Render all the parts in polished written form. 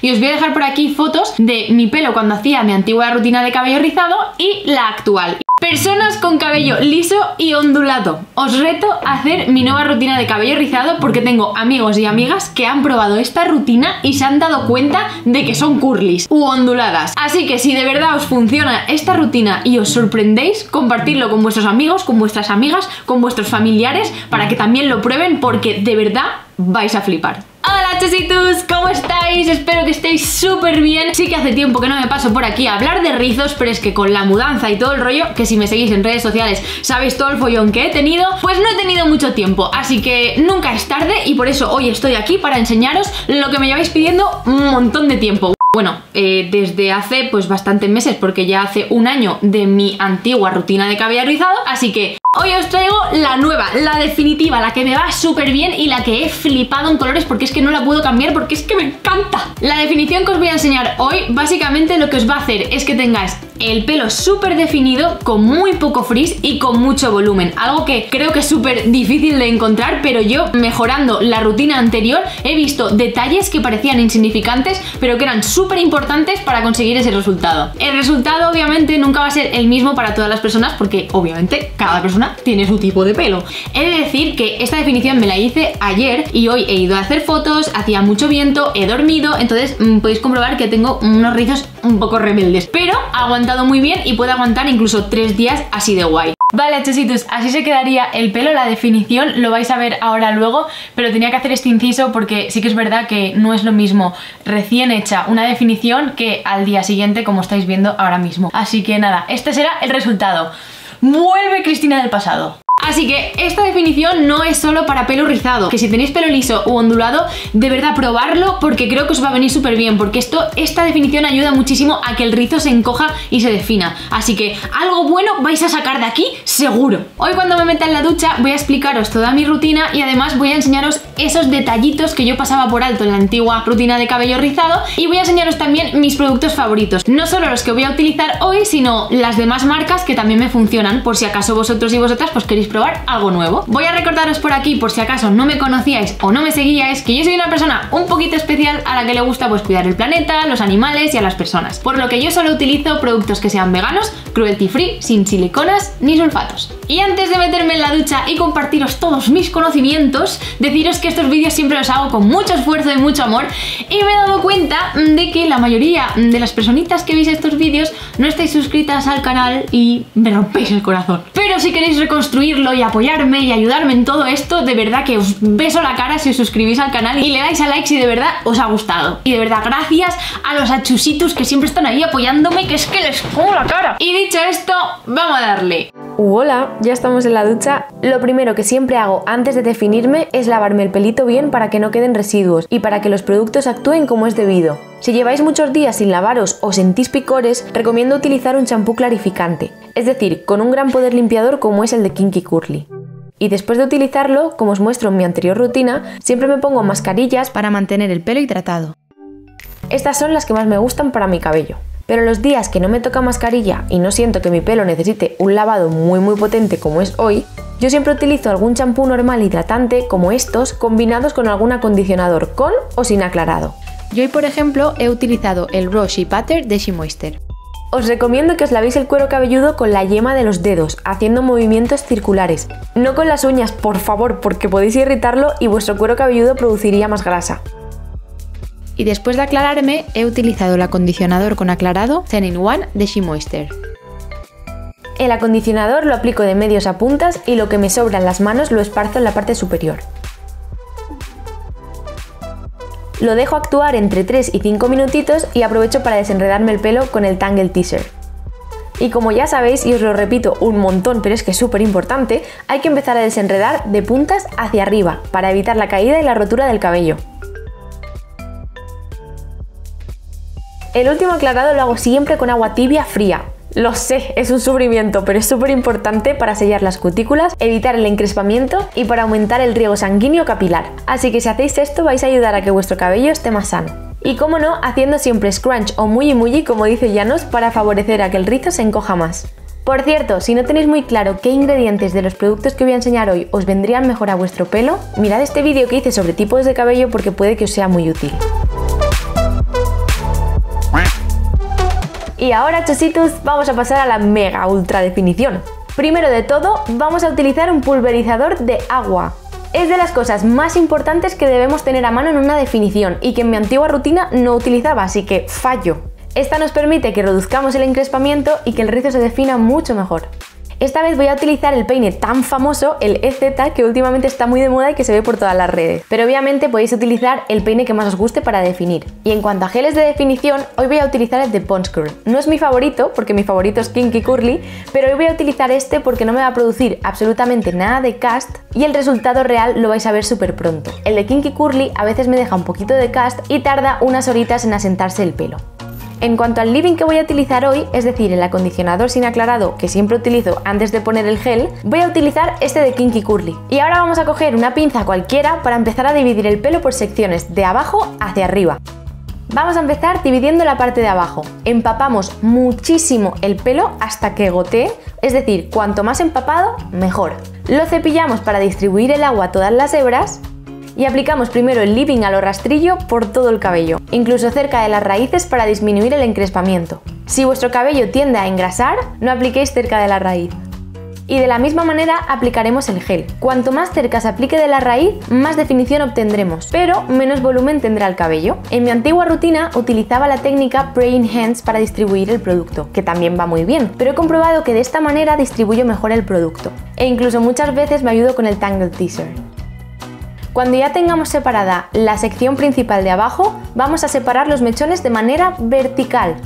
Y os voy a dejar por aquí fotos de mi pelo cuando hacía mi antigua rutina de cabello rizado y la actual. Personas con cabello liso y ondulado, os reto a hacer mi nueva rutina de cabello rizado porque tengo amigos y amigas que han probado esta rutina y se han dado cuenta de que son curlis u onduladas. Así que si de verdad os funciona esta rutina y os sorprendéis, compartidlo con vuestros amigos, con vuestras amigas, con vuestros familiares para que también lo prueben porque de verdad vais a flipar. Hola chesitos, ¿cómo estáis? Espero que estéis súper bien. Sí que hace tiempo que no me paso por aquí a hablar de rizos, pero es que con la mudanza y todo el rollo, que si me seguís en redes sociales sabéis todo el follón que he tenido, pues no he tenido mucho tiempo, así que nunca es tarde y por eso hoy estoy aquí para enseñaros lo que me lleváis pidiendo un montón de tiempo. Bueno, desde hace pues bastantes meses, porque ya hace un año de mi antigua rutina de cabello rizado, así que hoy os traigo la nueva, la definitiva, la que me va súper bien y la que he flipado en colores porque es que no la puedo cambiar porque es que me encanta. La definición que os voy a enseñar hoy, básicamente lo que os va a hacer es que tengáis el pelo súper definido, con muy poco frizz y con mucho volumen, algo que creo que es súper difícil de encontrar, pero yo mejorando la rutina anterior he visto detalles que parecían insignificantes pero que eran súper importantes para conseguir ese resultado. El resultado obviamente nunca va a ser el mismo para todas las personas porque obviamente cada persona tiene su tipo de pelo. He de decir que esta definición me la hice ayer y hoy he ido a hacer fotos, hacía mucho viento, he dormido, entonces podéis comprobar que tengo unos rizos un poco rebeldes, pero ha aguantado muy bien y puede aguantar incluso 3 días así de guay. Vale chesitos, así se quedaría el pelo, la definición lo vais a ver ahora luego, pero tenía que hacer este inciso porque sí que es verdad que no es lo mismo recién hecha una definición que al día siguiente como estáis viendo ahora mismo. Así que nada, este será el resultado. Vuelve Cristina del pasado. Así que esta definición no es solo para pelo rizado, que si tenéis pelo liso u ondulado, de verdad probarlo porque creo que os va a venir súper bien, porque esta definición ayuda muchísimo a que el rizo se encoja y se defina. Así que algo bueno vais a sacar de aquí, seguro. Hoy cuando me meta en la ducha voy a explicaros toda mi rutina y además voy a enseñaros esos detallitos que yo pasaba por alto en la antigua rutina de cabello rizado y voy a enseñaros también mis productos favoritos. No solo los que voy a utilizar hoy, sino las demás marcas que también me funcionan, por si acaso vosotros y vosotras pues queréis probar algo nuevo. Voy a recordaros por aquí, por si acaso no me conocíais o no me seguíais, que yo soy una persona un poquito especial a la que le gusta pues cuidar el planeta, los animales y a las personas, por lo que yo solo utilizo productos que sean veganos, cruelty free, sin siliconas ni sulfatos. Y antes de meterme en la ducha y compartiros todos mis conocimientos, deciros que estos vídeos siempre los hago con mucho esfuerzo y mucho amor y me he dado cuenta de que la mayoría de las personitas que veis estos vídeos no estáis suscritas al canal y me rompéis el corazón. Pero si queréis reconstruirlo y apoyarme y ayudarme en todo esto, de verdad que os beso la cara si os suscribís al canal y le dais a like si de verdad os ha gustado. Y de verdad gracias a los achusitos que siempre están ahí apoyándome, que es que les como la cara. Y dicho esto, vamos a darle. Hola, ya estamos en la ducha. Lo primero que siempre hago antes de definirme es lavarme el pelito bien para que no queden residuos y para que los productos actúen como es debido. Si lleváis muchos días sin lavaros o sentís picores, recomiendo utilizar un champú clarificante, es decir, con un gran poder limpiador como es el de Kinky Curly. Y después de utilizarlo, como os muestro en mi anterior rutina, siempre me pongo mascarillas para mantener el pelo hidratado. Estas son las que más me gustan para mi cabello. Pero los días que no me toca mascarilla y no siento que mi pelo necesite un lavado muy potente como es hoy, yo siempre utilizo algún champú normal hidratante como estos, combinados con algún acondicionador con o sin aclarado. Yo hoy, por ejemplo, he utilizado el Raw Shea Butter de She Moisture. Os recomiendo que os lavéis el cuero cabelludo con la yema de los dedos, haciendo movimientos circulares. No con las uñas, por favor, porque podéis irritarlo y vuestro cuero cabelludo produciría más grasa. Y después de aclararme, he utilizado el acondicionador con aclarado 10-in-1 de She Moisture. El acondicionador lo aplico de medios a puntas y lo que me sobra en las manos lo esparzo en la parte superior. Lo dejo actuar entre 3 y 5 minutitos y aprovecho para desenredarme el pelo con el Tangle Teaser. Y como ya sabéis, y os lo repito un montón, pero es que es súper importante, hay que empezar a desenredar de puntas hacia arriba para evitar la caída y la rotura del cabello. El último aclarado lo hago siempre con agua tibia fría. Lo sé, es un sufrimiento, pero es súper importante para sellar las cutículas, evitar el encrespamiento y para aumentar el riego sanguíneo capilar. Así que si hacéis esto vais a ayudar a que vuestro cabello esté más sano. Y como no, haciendo siempre scrunch o mully como dice Llanos para favorecer a que el rizo se encoja más. Por cierto, si no tenéis muy claro qué ingredientes de los productos que voy a enseñar hoy os vendrían mejor a vuestro pelo, mirad este vídeo que hice sobre tipos de cabello porque puede que os sea muy útil. Y ahora, chositos, vamos a pasar a la mega ultra definición. Primero de todo, vamos a utilizar un pulverizador de agua. Es de las cosas más importantes que debemos tener a mano en una definición y que en mi antigua rutina no utilizaba, así que fallo. Esta nos permite que reduzcamos el encrespamiento y que el rizo se defina mucho mejor. Esta vez voy a utilizar el peine tan famoso, el EZ, que últimamente está muy de moda y que se ve por todas las redes. Pero obviamente podéis utilizar el peine que más os guste para definir. Y en cuanto a geles de definición, hoy voy a utilizar el de Pond's Curl. No es mi favorito, porque mi favorito es Kinky Curly, pero hoy voy a utilizar este porque no me va a producir absolutamente nada de cast y el resultado real lo vais a ver súper pronto. El de Kinky Curly a veces me deja un poquito de cast y tarda unas horitas en asentarse el pelo. En cuanto al leave-in que voy a utilizar hoy, es decir, el acondicionador sin aclarado que siempre utilizo antes de poner el gel, voy a utilizar este de Kinky Curly. Y ahora vamos a coger una pinza cualquiera para empezar a dividir el pelo por secciones, de abajo hacia arriba. Vamos a empezar dividiendo la parte de abajo. Empapamos muchísimo el pelo hasta que gotee, es decir, cuanto más empapado, mejor. Lo cepillamos para distribuir el agua a todas las hebras y aplicamos primero el leave-in a lo rastrillo por todo el cabello, incluso cerca de las raíces para disminuir el encrespamiento. Si vuestro cabello tiende a engrasar, no apliquéis cerca de la raíz. Y de la misma manera aplicaremos el gel. Cuanto más cerca se aplique de la raíz, más definición obtendremos, pero menos volumen tendrá el cabello. En mi antigua rutina utilizaba la técnica Praying Hands para distribuir el producto, que también va muy bien, pero he comprobado que de esta manera distribuyo mejor el producto. E incluso muchas veces me ayudo con el Tangle Teaser. Cuando ya tengamos separada la sección principal de abajo, vamos a separar los mechones de manera vertical.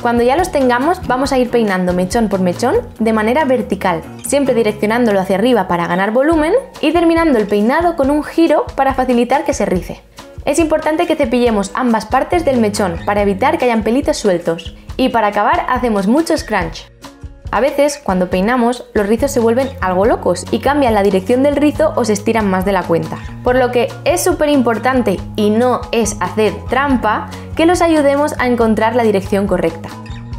Cuando ya los tengamos, vamos a ir peinando mechón por mechón de manera vertical, siempre direccionándolo hacia arriba para ganar volumen y terminando el peinado con un giro para facilitar que se rice. Es importante que cepillemos ambas partes del mechón para evitar que hayan pelitos sueltos. Y para acabar hacemos mucho scrunch. A veces, cuando peinamos, los rizos se vuelven algo locos y cambian la dirección del rizo o se estiran más de la cuenta. Por lo que es súper importante, y no es hacer trampa, que los ayudemos a encontrar la dirección correcta.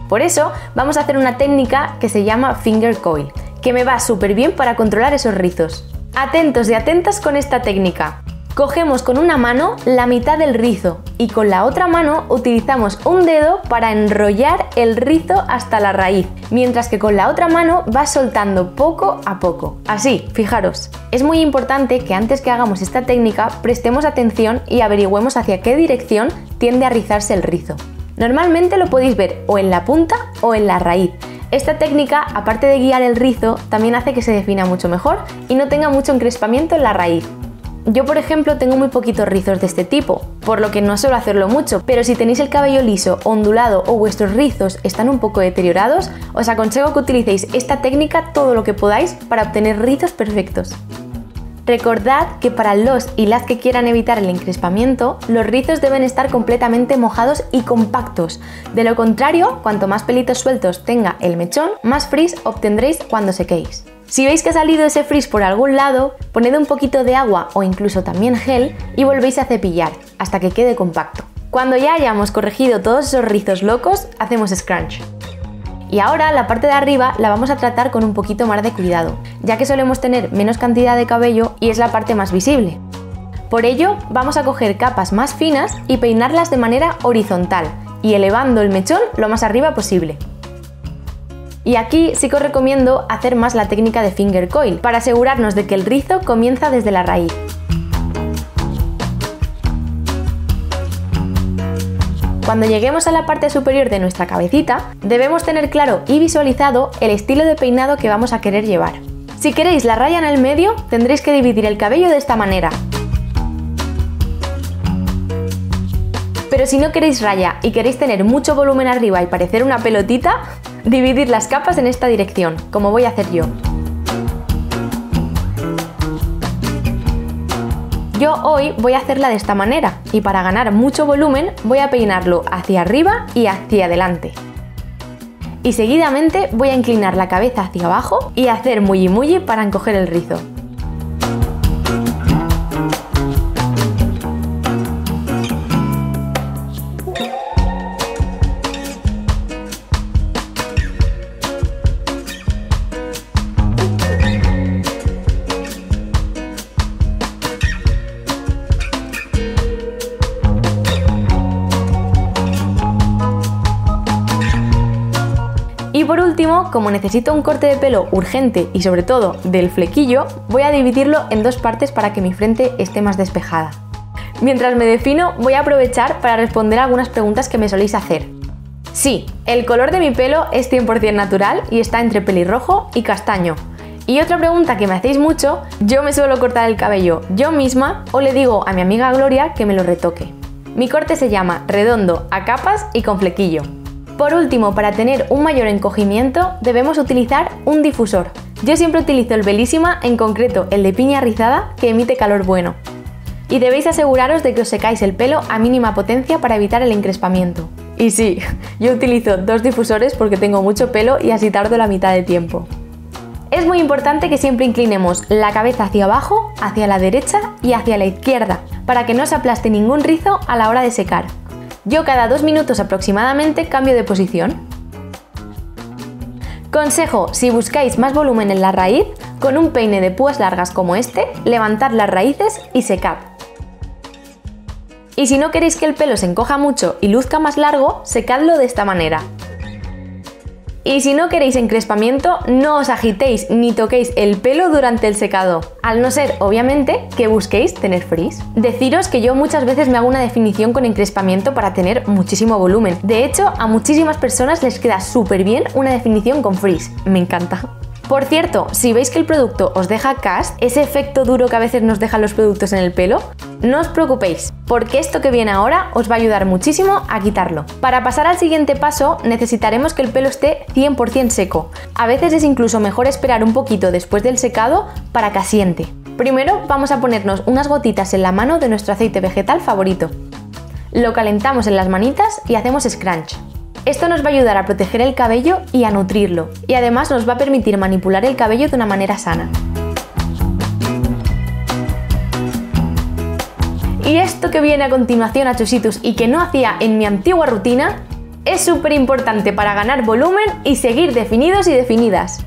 Por eso, vamos a hacer una técnica que se llama Finger Coil, que me va súper bien para controlar esos rizos. Atentos y atentas con esta técnica. Cogemos con una mano la mitad del rizo y con la otra mano utilizamos un dedo para enrollar el rizo hasta la raíz, mientras que con la otra mano vas soltando poco a poco. Así, fijaros. Es muy importante que antes que hagamos esta técnica prestemos atención y averigüemos hacia qué dirección tiende a rizarse el rizo. Normalmente lo podéis ver o en la punta o en la raíz. Esta técnica, aparte de guiar el rizo, también hace que se defina mucho mejor y no tenga mucho encrespamiento en la raíz. Yo, por ejemplo, tengo muy poquitos rizos de este tipo, por lo que no suelo hacerlo mucho, pero si tenéis el cabello liso, ondulado o vuestros rizos están un poco deteriorados, os aconsejo que utilicéis esta técnica todo lo que podáis para obtener rizos perfectos. Recordad que para los y las que quieran evitar el encrespamiento, los rizos deben estar completamente mojados y compactos. De lo contrario, cuanto más pelitos sueltos tenga el mechón, más frizz obtendréis cuando sequéis. Si veis que ha salido ese frizz por algún lado, poned un poquito de agua o incluso también gel y volvéis a cepillar hasta que quede compacto. Cuando ya hayamos corregido todos esos rizos locos, hacemos scrunch. Y ahora la parte de arriba la vamos a tratar con un poquito más de cuidado, ya que solemos tener menos cantidad de cabello y es la parte más visible. Por ello, vamos a coger capas más finas y peinarlas de manera horizontal y elevando el mechón lo más arriba posible. Y aquí sí que os recomiendo hacer más la técnica de Finger Coil, para asegurarnos de que el rizo comienza desde la raíz. Cuando lleguemos a la parte superior de nuestra cabecita, debemos tener claro y visualizado el estilo de peinado que vamos a querer llevar. Si queréis la raya en el medio, tendréis que dividir el cabello de esta manera. Pero si no queréis raya y queréis tener mucho volumen arriba y parecer una pelotita, dividir las capas en esta dirección, como voy a hacer yo. Yo hoy voy a hacerla de esta manera y para ganar mucho volumen voy a peinarlo hacia arriba y hacia adelante. Y seguidamente voy a inclinar la cabeza hacia abajo y hacer mulli mulli para encoger el rizo. Y por último, como necesito un corte de pelo urgente y sobre todo del flequillo, voy a dividirlo en dos partes para que mi frente esté más despejada. Mientras me defino, voy a aprovechar para responder algunas preguntas que me soléis hacer. Sí, el color de mi pelo es 100% natural y está entre pelirrojo y castaño. Y otra pregunta que me hacéis mucho, yo me suelo cortar el cabello yo misma o le digo a mi amiga Gloria que me lo retoque. Mi corte se llama redondo, a capas y con flequillo. Por último, para tener un mayor encogimiento, debemos utilizar un difusor. Yo siempre utilizo el Bellissima, en concreto el de piña rizada, que emite calor bueno. Y debéis aseguraros de que os secáis el pelo a mínima potencia para evitar el encrespamiento. Y sí, yo utilizo dos difusores porque tengo mucho pelo y así tardo la mitad de tiempo. Es muy importante que siempre inclinemos la cabeza hacia abajo, hacia la derecha y hacia la izquierda, para que no se aplaste ningún rizo a la hora de secar. Yo cada 2 minutos aproximadamente cambio de posición. Consejo, si buscáis más volumen en la raíz, con un peine de púas largas como este, levantad las raíces y secad. Y si no queréis que el pelo se encoja mucho y luzca más largo, secadlo de esta manera. Y si no queréis encrespamiento, no os agitéis ni toquéis el pelo durante el secado, al no ser, obviamente, que busquéis tener frizz. Deciros que yo muchas veces me hago una definición con encrespamiento para tener muchísimo volumen. De hecho, a muchísimas personas les queda súper bien una definición con frizz. Me encanta. Por cierto, si veis que el producto os deja cast, ese efecto duro que a veces nos dejan los productos en el pelo, no os preocupéis, porque esto que viene ahora os va a ayudar muchísimo a quitarlo. Para pasar al siguiente paso, necesitaremos que el pelo esté 100% seco. A veces es incluso mejor esperar un poquito después del secado para que asiente. Primero vamos a ponernos unas gotitas en la mano de nuestro aceite vegetal favorito. Lo calentamos en las manitas y hacemos scrunch. Esto nos va a ayudar a proteger el cabello y a nutrirlo, y además nos va a permitir manipular el cabello de una manera sana. Y esto que viene a continuación a Chusittus y que no hacía en mi antigua rutina, es súper importante para ganar volumen y seguir definidos y definidas.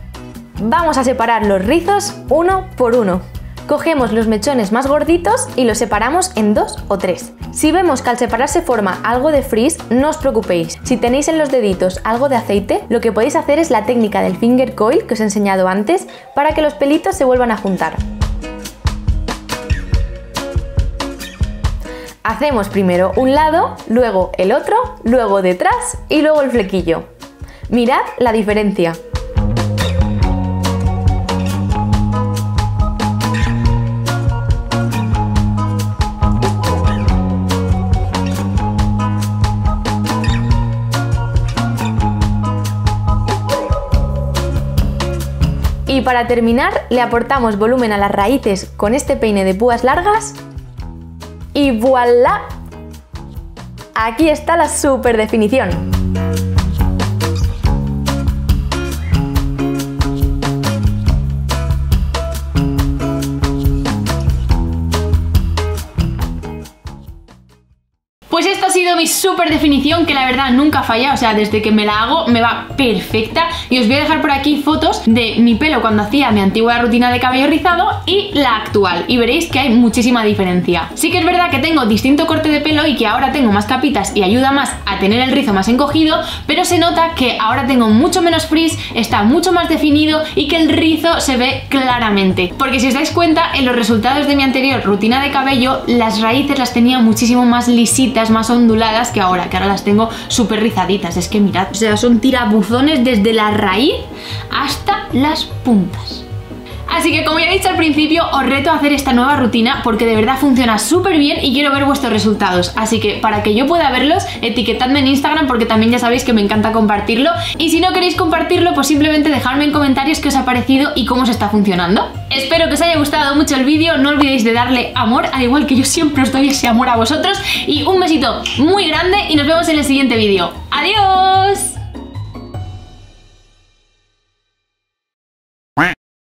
Vamos a separar los rizos uno por uno. Cogemos los mechones más gorditos y los separamos en 2 o 3. Si vemos que al separarse forma algo de frizz, no os preocupéis. Si tenéis en los deditos algo de aceite, lo que podéis hacer es la técnica del finger coil que os he enseñado antes para que los pelitos se vuelvan a juntar. Hacemos primero un lado, luego el otro, luego detrás y luego el flequillo. Mirad la diferencia. Y para terminar, le aportamos volumen a las raíces con este peine de púas largas y ¡voilá! Aquí está la super definición. Pues esta ha sido mi súper definición, que la verdad nunca falla, o sea, desde que me la hago me va perfecta. Y os voy a dejar por aquí fotos de mi pelo cuando hacía mi antigua rutina de cabello rizado y la actual, y veréis que hay muchísima diferencia. Sí que es verdad que tengo distinto corte de pelo y que ahora tengo más capitas y ayuda más a tener el rizo más encogido, pero se nota que ahora tengo mucho menos frizz, está mucho más definido y que el rizo se ve claramente. Porque si os dais cuenta, en los resultados de mi anterior rutina de cabello, las raíces las tenía muchísimo más lisitas, más onduladas que ahora las tengo súper rizaditas. Es que mirad, o sea, son tirabuzones desde la raíz hasta las puntas. Así que, como ya he dicho al principio, os reto a hacer esta nueva rutina porque de verdad funciona súper bien y quiero ver vuestros resultados. Así que, para que yo pueda verlos, etiquetadme en Instagram porque también ya sabéis que me encanta compartirlo. Y si no queréis compartirlo, pues simplemente dejadme en comentarios qué os ha parecido y cómo os está funcionando. Espero que os haya gustado mucho el vídeo, no olvidéis de darle amor, al igual que yo siempre os doy ese amor a vosotros. Y un besito muy grande y nos vemos en el siguiente vídeo. ¡Adiós!